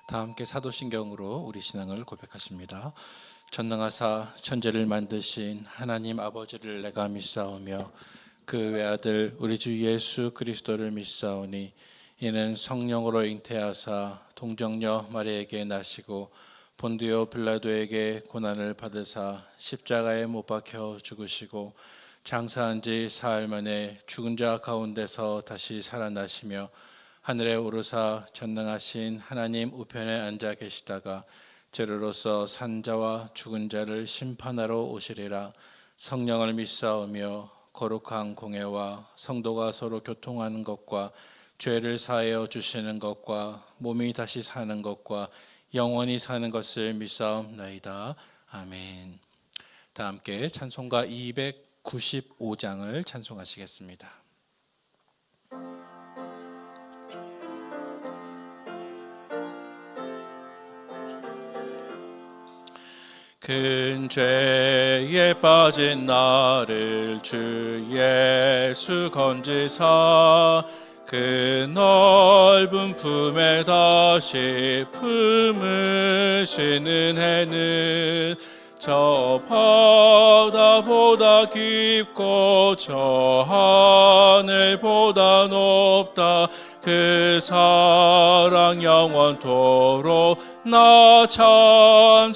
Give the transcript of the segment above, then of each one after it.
다 함께 사도신경으로 우리 신앙을 고백하십니다. 전능하사 천지를 만드신 하나님 아버지를 내가 믿사오며 그 외아들 우리 주 예수 그리스도를 믿사오니 이는 성령으로 잉태하사 동정녀 마리아에게 나시고 본디오 빌라도에게 고난을 받으사 십자가에 못 박혀 죽으시고 장사한 지 사흘 만에 죽은 자 가운데서 다시 살아나시며 하늘에 오르사 전능하신 하나님 우편에 앉아 계시다가 제로로서 산자와 죽은 자를 심판하러 오시리라. 성령을 믿사오며 거룩한 공회와 성도가 서로 교통하는 것과 죄를 사하여 주시는 것과 몸이 다시 사는 것과 영원히 사는 것을 믿사옵나이다. 아멘. 다 함께 찬송가 295장을 찬송하시겠습니다. 큰 죄에 빠진 나를 주 예수 건지사 그 넓은 품에 다시 품으신 은혜는 저 바다보다 깊고 저 하늘보다 높다. 그 사랑 영원토록 나 찬송하리라.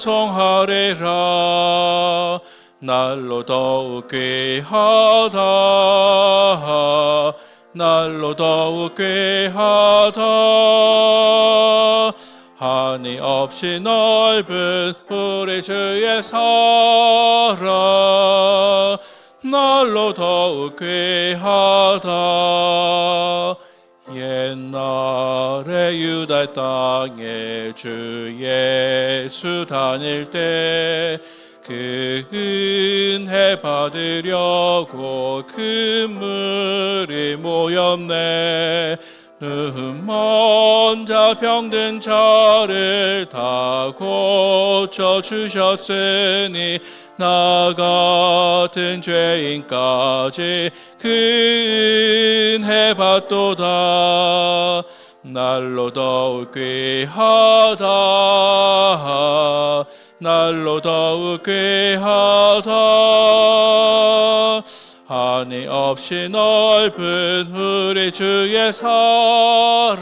날로 더욱 귀하다. 날로 더욱 귀하다. 한이 없이 넓은 우리 주의 사랑 날로 더욱 귀하다. 옛날에 유다 땅에 주 예수 다닐 때 그 은혜 받으려고 그물이 모였네. 먼저 병든 자를 다 고쳐주셨으니 나 같은 죄인까지 그 은혜 받도다. 날로 더욱 귀하다. 날로 더욱 귀하다. 한이 없이 넓은 우리 주의 사랑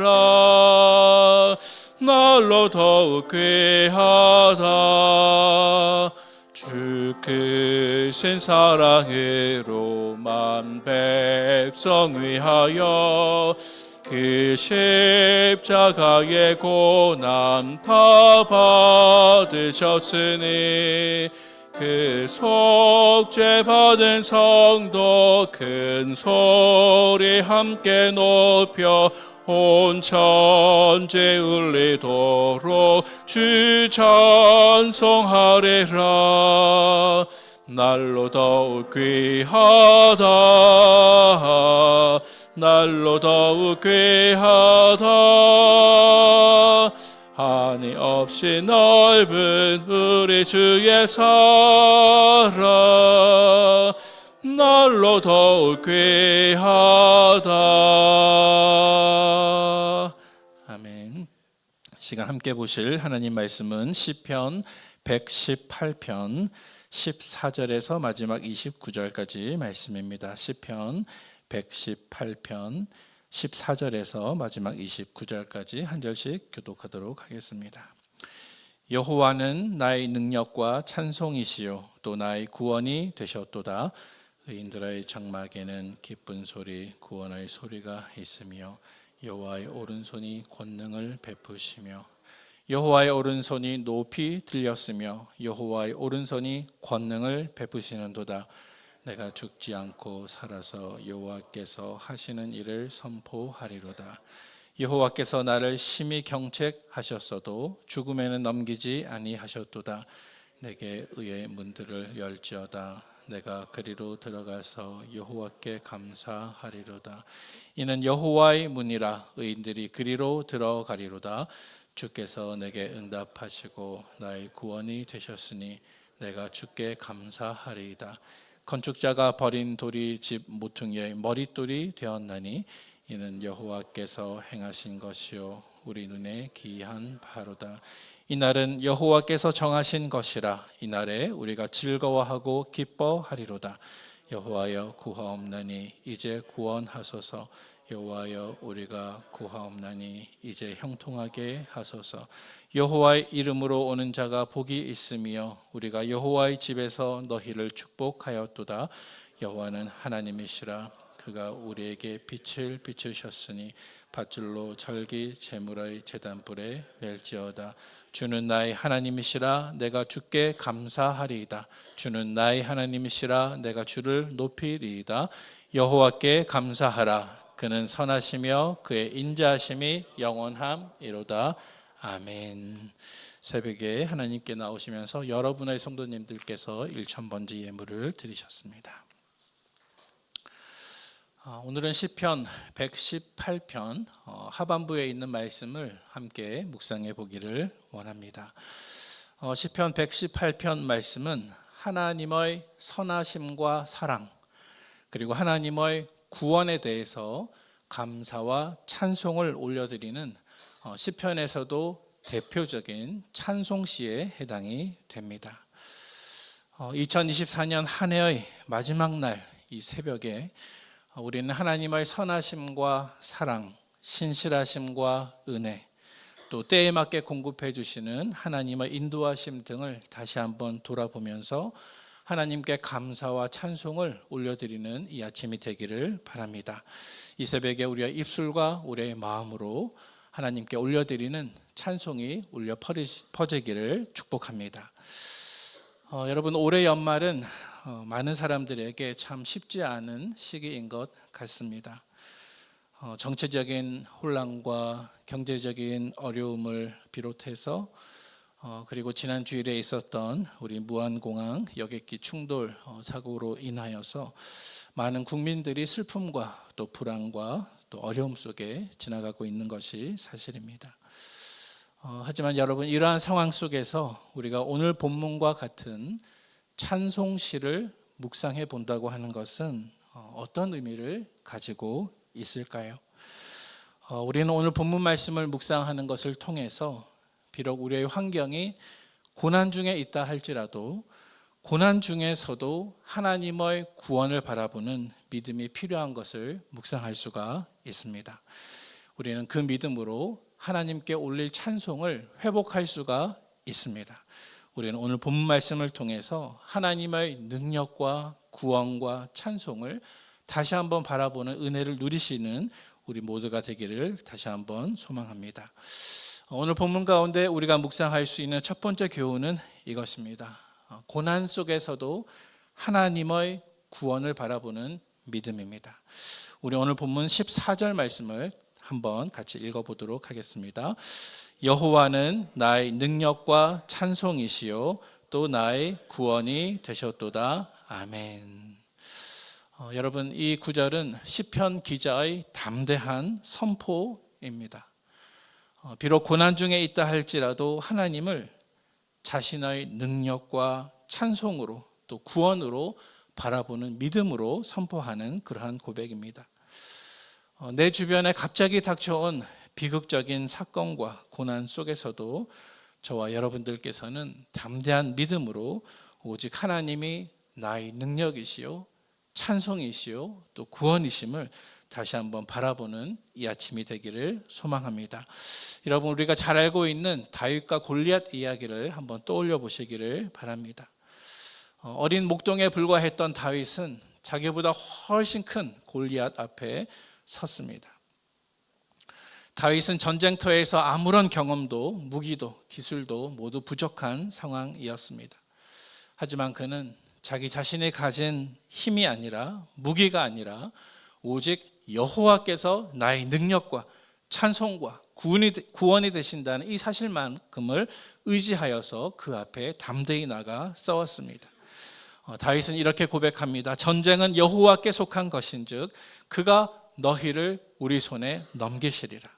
날로 더욱 귀하다. 주 크신 사랑으로 만 백성 위하여 그 십자가의 고난 다 받으셨으니 그 속죄 받은 성도 큰 소리 함께 높여 온 천지 울리도록 주 찬송하리라. 날로 더욱 귀하다. 날로 더욱 귀하다. 한이 없이 넓은 우리 주의 사랑 날로 더욱 귀하다. 아멘. 시간 함께 보실 하나님 말씀은 시편 118편 14절에서 마지막 29절까지 말씀입니다. 시편 118편 14절에서 마지막 29절까지 한 절씩 교독하도록 하겠습니다. 여호와는 나의 능력과 찬송이시요 또 나의 구원이 되셨도다. 의인들의 장막에는 기쁜 소리 구원의 소리가 있으며 여호와의 오른손이 권능을 베푸시며 여호와의 오른손이 높이 들렸으며 여호와의 오른손이 권능을 베푸시는도다. 내가 죽지 않고 살아서 여호와께서 하시는 일을 선포하리로다. 여호와께서 나를 심히 경책하셨어도 죽음에는 넘기지 아니하셨도다. 내게 의의 문들을 열지어다. 내가 그리로 들어가서 여호와께 감사하리로다. 이는 여호와의 문이라. 의인들이 그리로 들어가리로다. 주께서 내게 응답하시고 나의 구원이 되셨으니 내가 주께 감사하리이다. 건축자가 버린 돌이 집 모퉁이의 머릿돌이 되었나니 이는 여호와께서 행하신 것이요 우리 눈에 기이한 바로다. 이날은 여호와께서 정하신 것이라. 이날에 우리가 즐거워하고 기뻐하리로다. 여호와여 구하옵나니 이제 구원하소서. 여호와여 우리가 구하옵나니 이제 형통하게 하소서. 여호와의 이름으로 오는 자가 복이 있으며 우리가 여호와의 집에서 너희를 축복하였도다. 여호와는 하나님이시라. 그가 우리에게 빛을 비추셨으니 밧줄로 절기 제물의 제단불에 멜지어다. 주는 나의 하나님이시라. 내가 주께 감사하리이다. 주는 나의 하나님이시라. 내가 주를 높이리이다. 여호와께 감사하라. 그는 선하시며 그의 인자하심이 영원함이로다. 아멘. 새벽에 하나님께 나오시면서 여러분의 성도님들께서 1000번째 예물을 드리셨습니다. 오늘은 시편 118편 하반부에 있는 말씀을 함께 묵상해 보기를 원합니다. 시편 118편 말씀은 하나님의 선하심과 사랑 그리고 하나님의 구원에 대해서 감사와 찬송을 올려드리는 시편에서도 대표적인 찬송시에 해당이 됩니다. 2024년 한 해의 마지막 날 이 새벽에 우리는 하나님의 선하심과 사랑, 신실하심과 은혜, 또 때에 맞게 공급해 주시는 하나님의 인도하심 등을 다시 한번 돌아보면서 하나님께 감사와 찬송을 올려드리는 이 아침이 되기를 바랍니다. 이 새벽에 우리의 입술과 우리의 마음으로 하나님께 올려드리는 찬송이 울려 퍼지기를 축복합니다. 여러분, 올해 연말은 많은 사람들에게 참 쉽지 않은 시기인 것 같습니다. 정치적인 혼란과 경제적인 어려움을 비롯해서 그리고 지난 주일에 있었던 우리 무안공항 여객기 충돌 사고로 인하여서 많은 국민들이 슬픔과 또 불안과 또 어려움 속에 지나가고 있는 것이 사실입니다. 하지만 여러분, 이러한 상황 속에서 우리가 오늘 본문과 같은 찬송시를 묵상해 본다고 하는 것은 어떤 의미를 가지고 있을까요? 우리는 오늘 본문 말씀을 묵상하는 것을 통해서 비록 우리의 환경이 고난 중에 있다 할지라도 고난 중에서도 하나님의 구원을 바라보는 믿음이 필요한 것을 묵상할 수가 있습니다. 우리는 그 믿음으로 하나님께 올릴 찬송을 회복할 수가 있습니다. 우리는 오늘 본문 말씀을 통해서 하나님의 능력과 구원과 찬송을 다시 한번 바라보는 은혜를 누리시는 우리 모두가 되기를 다시 한번 소망합니다. 오늘 본문 가운데 우리가 묵상할 수 있는 첫 번째 교훈은 이것입니다. 고난 속에서도 하나님의 구원을 바라보는 믿음입니다. 우리 오늘 본문 14절 말씀을 한번 같이 읽어보도록 하겠습니다. 여호와는 나의 능력과 찬송이시요 또 나의 구원이 되셨도다. 아멘. 여러분, 이 구절은 시편 기자의 담대한 선포입니다. 비록 고난 중에 있다 할지라도 하나님을 자신의 능력과 찬송으로 또 구원으로 바라보는 믿음으로 선포하는 그러한 고백입니다. 내 주변에 갑자기 닥쳐온 비극적인 사건과 고난 속에서도 저와 여러분들께서는 담대한 믿음으로 오직 하나님이 나의 능력이시요 찬송이시요 또 구원이심을 다시 한번 바라보는 이 아침이 되기를 소망합니다. 여러분, 우리가 잘 알고 있는 다윗과 골리앗 이야기를 한번 떠올려 보시기를 바랍니다. 어린 목동에 불과했던 다윗은 자기보다 훨씬 큰 골리앗 앞에 섰습니다. 다윗은 전쟁터에서 아무런 경험도 무기도 기술도 모두 부족한 상황이었습니다. 하지만 그는 자기 자신이 가진 힘이 아니라 무기가 아니라 오직 여호와께서 나의 능력과 찬송과 구원이 되신다는 이 사실만큼을 의지하여서 그 앞에 담대히 나가 싸웠습니다. 다윗은 이렇게 고백합니다. 전쟁은 여호와께 속한 것인즉 그가 너희를 우리 손에 넘기시리라.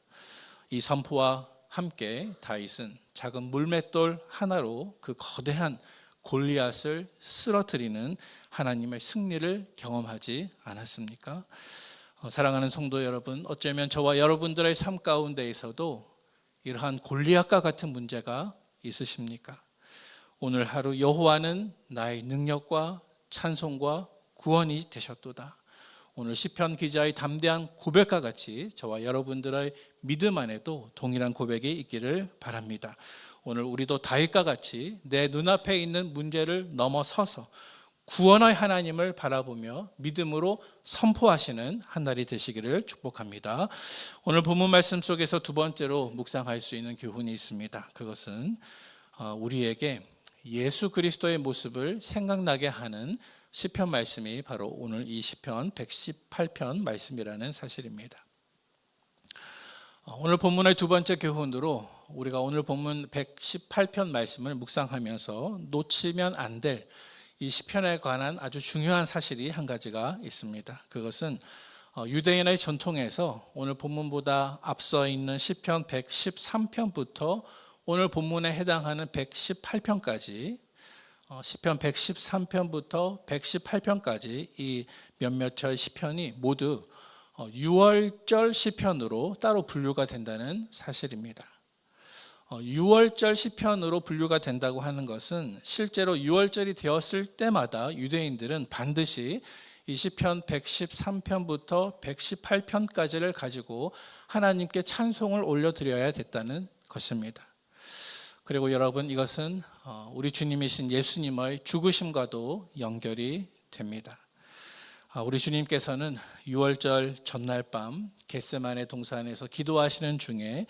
이 선포와 함께 다윗은 작은 물맷돌 하나로 그 거대한 골리앗을 쓰러뜨리는 하나님의 승리를 경험하지 않았습니까? 사랑하는 성도 여러분, 어쩌면 저와 여러분들의 삶 가운데에서도 이러한 골리앗과 같은 문제가 있으십니까? 오늘 하루 여호와는 나의 능력과 찬송과 구원이 되셨도다. 오늘 시편 기자의 담대한 고백과 같이 저와 여러분들의 믿음 안에도 동일한 고백이 있기를 바랍니다. 오늘 우리도 다윗과 같이 내 눈앞에 있는 문제를 넘어서서 구원의 하나님을 바라보며 믿음으로 선포하시는 한 날이 되시기를 축복합니다. 오늘 본문 말씀 속에서 두 번째로 묵상할 수 있는 교훈이 있습니다. 그것은 우리에게 예수 그리스도의 모습을 생각나게 하는 시편 말씀이 바로 오늘 이 시편 118편 말씀이라는 사실입니다. 오늘 본문의 두 번째 교훈으로 우리가 오늘 본문 118편 말씀을 묵상하면서 놓치면 안 될 이 시편에 관한 아주 중요한 사실이 한 가지가 있습니다. 그것은 유대인의 전통에서 오늘 본문보다 앞서 있는 시편 113편부터 오늘 본문에 해당하는 118편까지 시편 113편부터 118편까지 이 몇몇 절 시편이 모두 6월절 시편으로 따로 분류가 된다는 사실입니다. 6월절 시편으로 분류가 된다고 하는 것은 실제로 6월절이 되었을 때마다 유대인들은 반드시 이 시편 113편부터 118편까지를 가지고 하나님께 찬송을 올려드려야 됐다는 것입니다. 그리고 여러분, 이것은 우리 주님이신 예수님의 죽으심과도 연결이 됩니다. 우리 주님께서는 6월절 전날 밤 겟세마네 동산에서 기도하시는 중에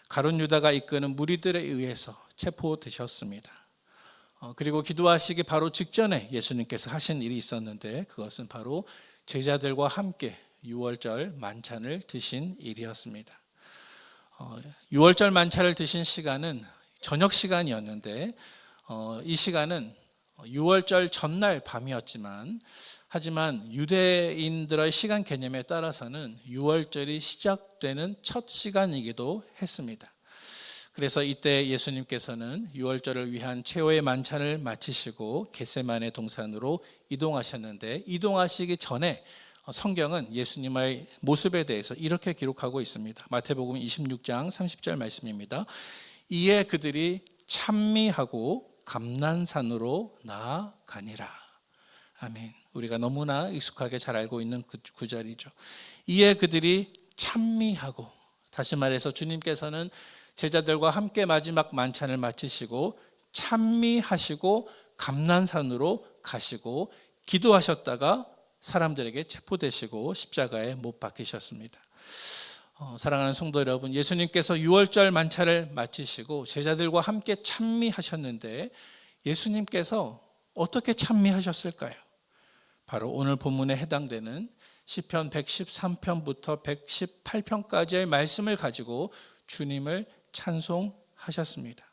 가룟 유다가 이끄는 무리들에 의해서 체포되셨습니다. 그리고 기도하시기 바로 직전에 예수님께서 하신 일이 있었는데 그것은 바로 제자들과 함께 6월절 만찬을 드신 일이었습니다. 6월절 만찬을 드신 시간은 저녁 시간이었는데 이 시간은 6월절 전날 밤이었지만 하지만 유대인들의 시간 개념에 따라서는 6월절이 시작되는 첫 시간이기도 했습니다. 그래서 이때 예수님께서는 6월절을 위한 최후의 만찬을 마치시고 겟세마네 동산으로 이동하셨는데 이동하시기 전에 성경은 예수님의 모습에 대해서 이렇게 기록하고 있습니다. 마태복음 26장 30절 말씀입니다. 이에 그들이 찬미하고 감난산으로 나아가니라. 아멘. 우리가 너무나 익숙하게 잘 알고 있는 그 구절이죠. 이에 그들이 찬미하고, 다시 말해서 주님께서는 제자들과 함께 마지막 만찬을 마치시고 찬미하시고 감난산으로 가시고 기도하셨다가 사람들에게 체포되시고 십자가에 못 박히셨습니다. 사랑하는 성도 여러분, 예수님께서 6월절 만찬을 마치시고 제자들과 함께 찬미하셨는데 예수님께서 어떻게 찬미하셨을까요? 바로 오늘 본문에 해당되는 시편 113편부터 118편까지의 말씀을 가지고 주님을 찬송하셨습니다.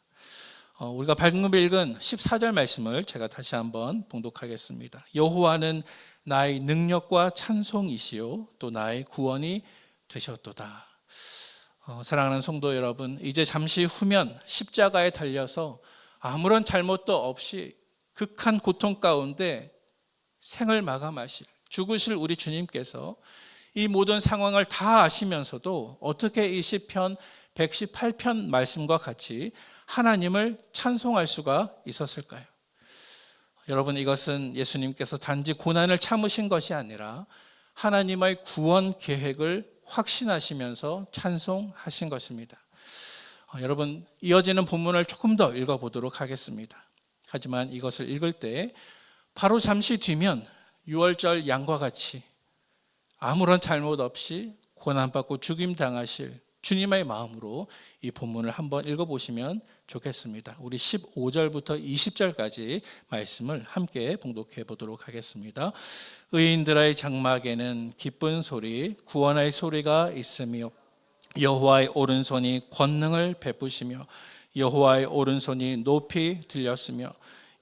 우리가 방금 읽은 14절 말씀을 제가 다시 한번 봉독하겠습니다. 여호와는 나의 능력과 찬송이시요 또 나의 구원이 되셨도다. 사랑하는 성도 여러분, 이제 잠시 후면 십자가에 달려서 아무런 잘못도 없이 극한 고통 가운데 생을 마감하실, 죽으실 우리 주님께서 이 모든 상황을 다 아시면서도 어떻게 이 시편 118편 말씀과 같이 하나님을 찬송할 수가 있었을까요? 여러분, 이것은 예수님께서 단지 고난을 참으신 것이 아니라 하나님의 구원 계획을 확신하시면서 찬송하신 것입니다. 여러분, 이어지는 본문을 조금 더 읽어보도록 하겠습니다. 하지만 이것을 읽을 때 바로 잠시 뒤면 6월절 양과 같이 아무런 잘못 없이 고난받고 죽임당하실 주님의 마음으로 이 본문을 한번 읽어보시면 좋겠습니다. 우리 15절부터 20절까지 말씀을 함께 봉독해 보도록 하겠습니다. 의인들의 장막에는 기쁜 소리, 구원의 소리가 있으며 여호와의 오른손이 권능을 베푸시며 여호와의 오른손이 높이 들렸으며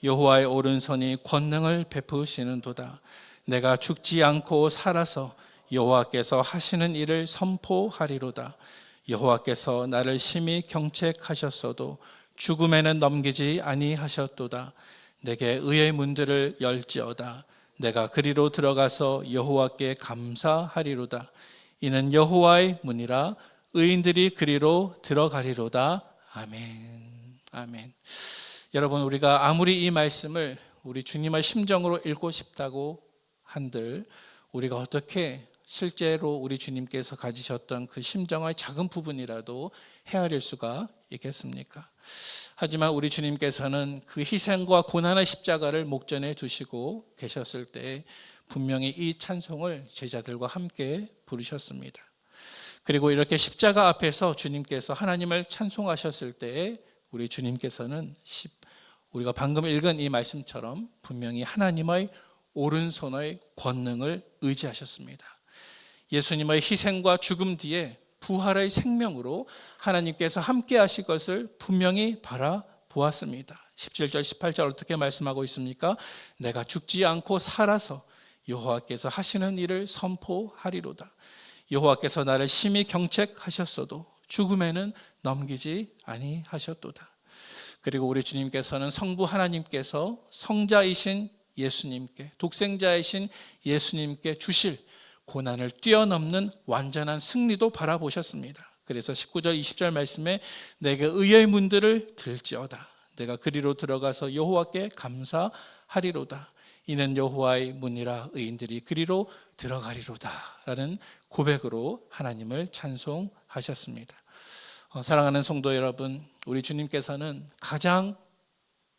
여호와의 오른손이 권능을 베푸시는도다. 내가 죽지 않고 살아서 여호와께서 하시는 일을 선포하리로다. 여호와께서 나를 심히 경책하셨어도 죽음에는 넘기지 아니하셨도다. 내게 의의 문들을 열지어다. 내가 그리로 들어가서 여호와께 감사하리로다. 이는 여호와의 문이라 의인들이 그리로 들어가리로다. 아멘. 아멘. 여러분, 우리가 아무리 이 말씀을 우리 주님의 심정으로 읽고 싶다고 한들 우리가 어떻게 실제로 우리 주님께서 가지셨던 그 심정의 작은 부분이라도 헤아릴 수가 있겠습니까? 하지만 우리 주님께서는 그 희생과 고난의 십자가를 목전에 두시고 계셨을 때 분명히 이 찬송을 제자들과 함께 부르셨습니다. 그리고 이렇게 십자가 앞에서 주님께서 하나님을 찬송하셨을 때 우리 주님께서는 우리가 방금 읽은 이 말씀처럼 분명히 하나님의 오른손의 권능을 의지하셨습니다. 예수님의 희생과 죽음 뒤에 부활의 생명으로 하나님께서 함께 하실 것을 분명히 바라보았습니다. 17절 18절 어떻게 말씀하고 있습니까? 내가 죽지 않고 살아서 여호와께서 하시는 일을 선포하리로다. 여호와께서 나를 심히 경책하셨어도 죽음에는 넘기지 아니하셨도다. 그리고 우리 주님께서는 성부 하나님께서 성자이신 예수님께, 독생자이신 예수님께 주실 고난을 뛰어넘는 완전한 승리도 바라보셨습니다. 그래서 19절 20절 말씀에 내게 의의 문들을 들지어다. 내가 그리로 들어가서 여호와께 감사하리로다. 이는 여호와의 문이라 의인들이 그리로 들어가리로다 라는 고백으로 하나님을 찬송하셨습니다. 사랑하는 성도 여러분, 우리 주님께서는 가장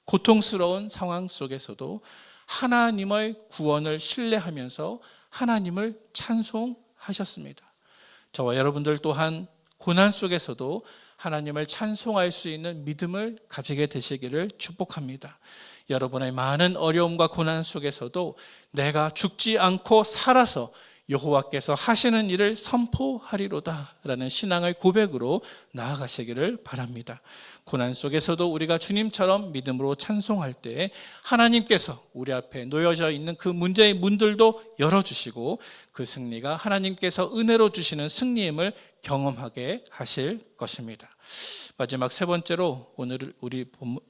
고통스러운 상황 속에서도 하나님의 구원을 신뢰하면서 하나님을 찬송하셨습니다. 저와 여러분들 또한 고난 속에서도 하나님을 찬송할 수 있는 믿음을 가지게 되시기를 축복합니다. 여러분의 많은 어려움과 고난 속에서도 내가 죽지 않고 살아서 여호와께서 하시는 일을 선포하리로다 라는 신앙의 고백으로 나아가시기를 바랍니다. 고난 속에서도 우리가 주님처럼 믿음으로 찬송할 때 하나님께서 우리 앞에 놓여져 있는 그 문제의 문들도 열어주시고 그 승리가 하나님께서 은혜로 주시는 승리임을 경험하게 하실 것입니다. 마지막 세 번째로 오늘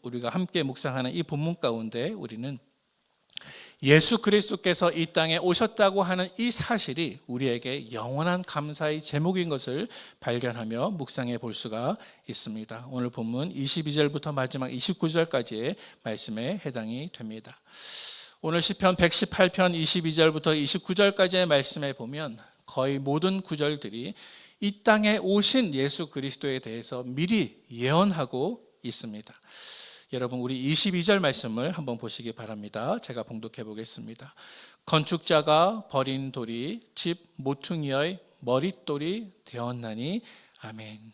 우리가 함께 묵상하는 이 본문 가운데 우리는 예수 그리스도께서 이 땅에 오셨다고 하는 이 사실이 우리에게 영원한 감사의 제목인 것을 발견하며 묵상해 볼 수가 있습니다. 오늘 본문 22절부터 마지막 29절까지의 말씀에 해당이 됩니다. 오늘 시편 118편 22절부터 29절까지의 말씀에 보면 거의 모든 구절들이 이 땅에 오신 예수 그리스도에 대해서 미리 예언하고 있습니다. 여러분, 우리 22절 말씀을 한번 보시기 바랍니다. 제가 봉독해 보겠습니다. 건축자가 버린 돌이 집 모퉁이의 머릿돌이 되었나니 아멘.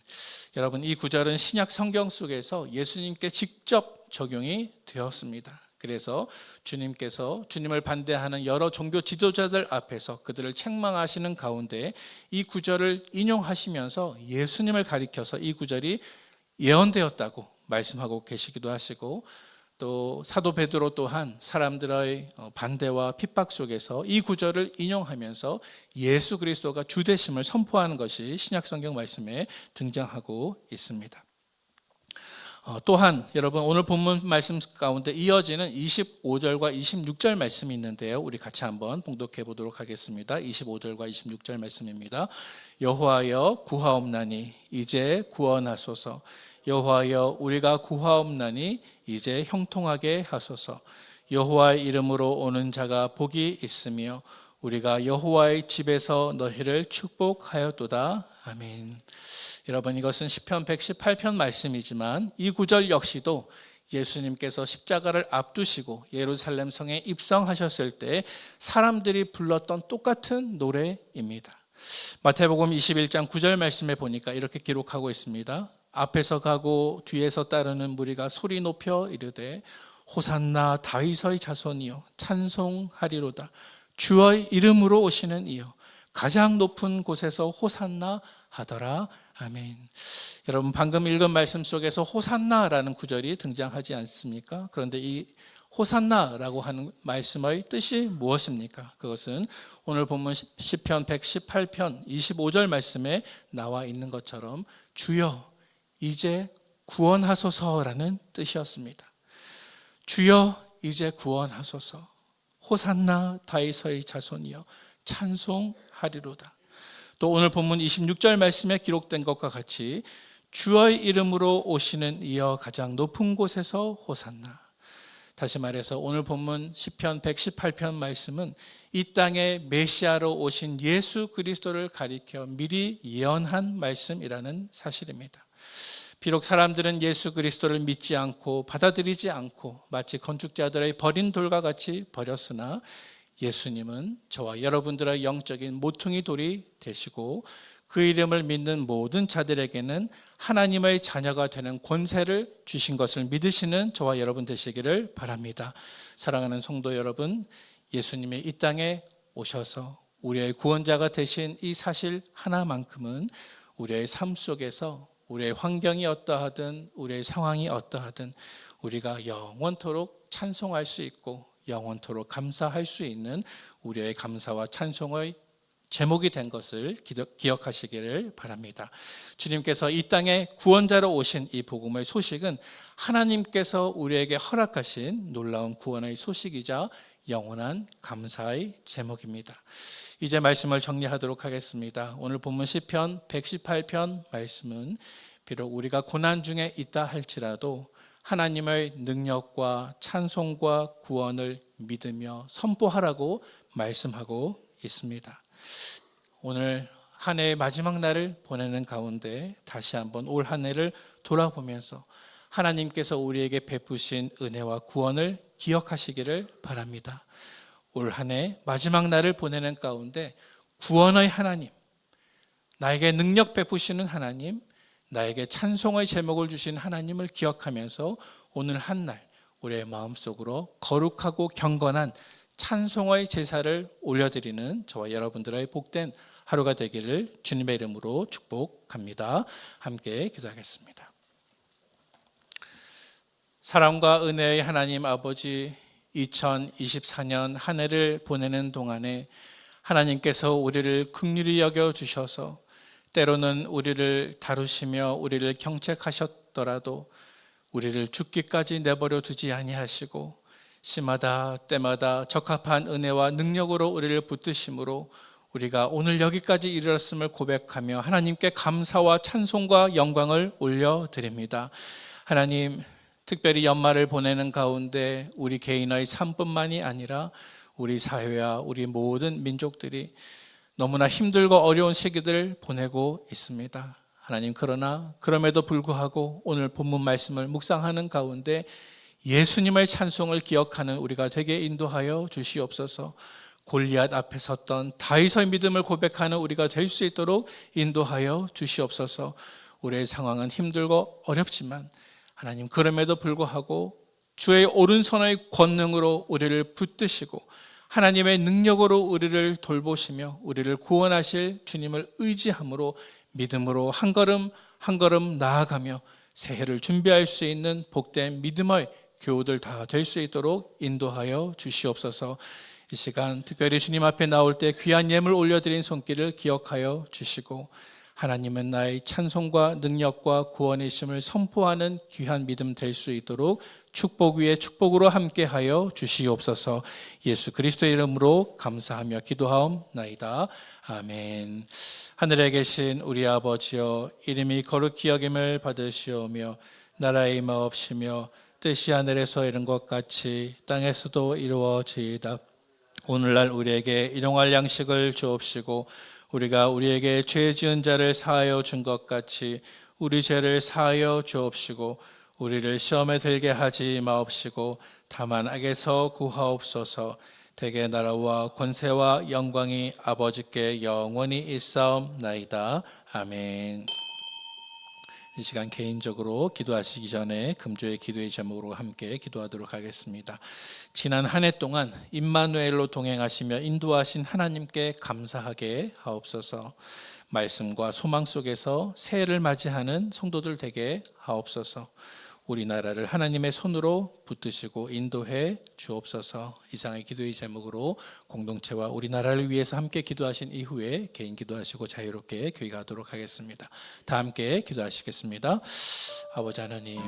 여러분, 이 구절은 신약 성경 속에서 예수님께 직접 적용이 되었습니다. 그래서 주님께서 주님을 반대하는 여러 종교 지도자들 앞에서 그들을 책망하시는 가운데 이 구절을 인용하시면서 예수님을 가리켜서 이 구절이 예언되었다고 말씀하고 계시기도 하시고, 또 사도 베드로 또한 사람들의 반대와 핍박 속에서 이 구절을 인용하면서 예수 그리스도가 주 되심을 선포하는 것이 신약 성경 말씀에 등장하고 있습니다. 또한 여러분, 오늘 본문 말씀 가운데 이어지는 25절과 26절 말씀이 있는데요, 우리 같이 한번 봉독해 보도록 하겠습니다. 25절과 26절 말씀입니다. 여호와여 구하옵나니 이제 구원하소서. 여호와여 우리가 구하옵나니 이제 형통하게 하소서. 여호와의 이름으로 오는 자가 복이 있으며 우리가 여호와의 집에서 너희를 축복하였도다. 아멘. 여러분, 이것은 시편 118편 말씀이지만 이 구절 역시도 예수님께서 십자가를 앞두시고 예루살렘 성에 입성하셨을 때 사람들이 불렀던 똑같은 노래입니다. 마태복음 21장 9절 말씀에 보니까 이렇게 기록하고 있습니다. 앞에서 가고 뒤에서 따르는 무리가 소리 높여 이르되 호산나 다윗의 자손이여 찬송하리로다. 주의 이름으로 오시는 이여 가장 높은 곳에서 호산나 하더라. 아멘. 여러분, 방금 읽은 말씀 속에서 호산나라는 구절이 등장하지 않습니까? 그런데 이 호산나라고 하는 말씀의 뜻이 무엇입니까? 그것은 오늘 본문 시편 118편 25절 말씀에 나와 있는 것처럼 주여 이제 구원하소서라는 뜻이었습니다. 주여 이제 구원하소서. 호산나 다윗의 자손이여 찬송하리로다. 또 오늘 본문 26절 말씀에 기록된 것과 같이 주의 이름으로 오시는 이여 가장 높은 곳에서 호산나. 다시 말해서 오늘 본문 시편 118편 말씀은 이 땅에 메시아로 오신 예수 그리스도를 가리켜 미리 예언한 말씀이라는 사실입니다. 비록 사람들은 예수 그리스도를 믿지 않고 받아들이지 않고 마치 건축자들의 버린 돌과 같이 버렸으나 예수님은 저와 여러분들의 영적인 모퉁이 돌이 되시고 그 이름을 믿는 모든 자들에게는 하나님의 자녀가 되는 권세를 주신 것을 믿으시는 저와 여러분 되시기를 바랍니다. 사랑하는 성도 여러분, 예수님이 이 땅에 오셔서 우리의 구원자가 되신 이 사실 하나만큼은 우리의 삶 속에서 우리의 환경이 어떠하든 우리의 상황이 어떠하든 우리가 영원토록 찬송할 수 있고 영원토록 감사할 수 있는 우리의 감사와 찬송의 제목이 된 것을 기억하시기를 바랍니다. 주님께서 이 땅에 구원자로 오신 이 복음의 소식은 하나님께서 우리에게 허락하신 놀라운 구원의 소식이자 영원한 감사의 제목입니다. 이제 말씀을 정리하도록 하겠습니다. 오늘 본문 시편 118편 말씀은 비록 우리가 고난 중에 있다 할지라도 하나님의 능력과 찬송과 구원을 믿으며 선포하라고 말씀하고 있습니다. 오늘 한 해의 마지막 날을 보내는 가운데 다시 한번 올 한 해를 돌아보면서 하나님께서 우리에게 베푸신 은혜와 구원을 기억하시기를 바랍니다. 올 한 해 마지막 날을 보내는 가운데 구원의 하나님, 나에게 능력 베푸시는 하나님, 나에게 찬송의 제목을 주신 하나님을 기억하면서 오늘 한 날 우리의 마음속으로 거룩하고 경건한 찬송의 제사를 올려드리는 저와 여러분들의 복된 하루가 되기를 주님의 이름으로 축복합니다. 함께 기도하겠습니다. 사랑과 은혜의 하나님 아버지, 2024년 한 해를 보내는 동안에 하나님께서 우리를 긍휼히 여겨주셔서 때로는 우리를 다루시며 우리를 경책하셨더라도 우리를 죽기까지 내버려 두지 아니하시고 시마다 때마다 적합한 은혜와 능력으로 우리를 붙드심으로 우리가 오늘 여기까지 이르렀음을 고백하며 하나님께 감사와 찬송과 영광을 올려드립니다. 하나님, 특별히 연말을 보내는 가운데 우리 개인의 삶뿐만이 아니라 우리 사회와 우리 모든 민족들이 너무나 힘들고 어려운 시기들을 보내고 있습니다. 하나님, 그러나 그럼에도 불구하고 오늘 본문 말씀을 묵상하는 가운데 예수님의 찬송을 기억하는 우리가 되게 인도하여 주시옵소서. 골리앗 앞에 섰던 다윗의 믿음을 고백하는 우리가 될 수 있도록 인도하여 주시옵소서. 우리의 상황은 힘들고 어렵지만 하나님, 그럼에도 불구하고 주의 오른손의 권능으로 우리를 붙드시고 하나님의 능력으로 우리를 돌보시며 우리를 구원하실 주님을 의지함으로 믿음으로 한 걸음 한 걸음 나아가며 새해를 준비할 수 있는 복된 믿음의 교우들 다 될 수 있도록 인도하여 주시옵소서. 이 시간 특별히 주님 앞에 나올 때 귀한 예물 올려드린 손길을 기억하여 주시고 하나님은 나의 찬송과 능력과 구원이심을 선포하는 귀한 믿음 될 수 있도록 축복 위에 축복으로 함께하여 주시옵소서. 예수 그리스도의 이름으로 감사하며 기도하옵나이다. 아멘. 하늘에 계신 우리 아버지여, 이름이 거룩히 여김을 받으시오며 나라의 임하옵시며 뜻이 하늘에서 이룬 것 같이 땅에서도 이루어지이다. 오늘날 우리에게 일용할 양식을 주옵시고 우리가 우리에게 죄 지은 자를 사하여 준 것 같이 우리 죄를 사하여 주옵시고 우리를 시험에 들게 하지 마옵시고 다만 악에서 구하옵소서. 대개 나라와 권세와 영광이 아버지께 영원히 있사옵나이다. 아멘. 이 시간 개인적으로 기도하시기 전에 금주의 기도의 제목으로 함께 기도하도록 하겠습니다. 지난 한 해 동안 임마누엘로 동행하시며 인도하신 하나님께 감사하게 하옵소서. 말씀과 소망 속에서 새해를 맞이하는 성도들 되게 하옵소서. 우리나라를 하나님의 손으로 붙드시고 인도해 주옵소서. 이상의 기도의 제목으로 공동체와 우리나라를 위해서 함께 기도하신 이후에 개인 기도하시고 자유롭게 교회가 하도록 하겠습니다. 다 함께 기도하시겠습니다. 아버지 하나님,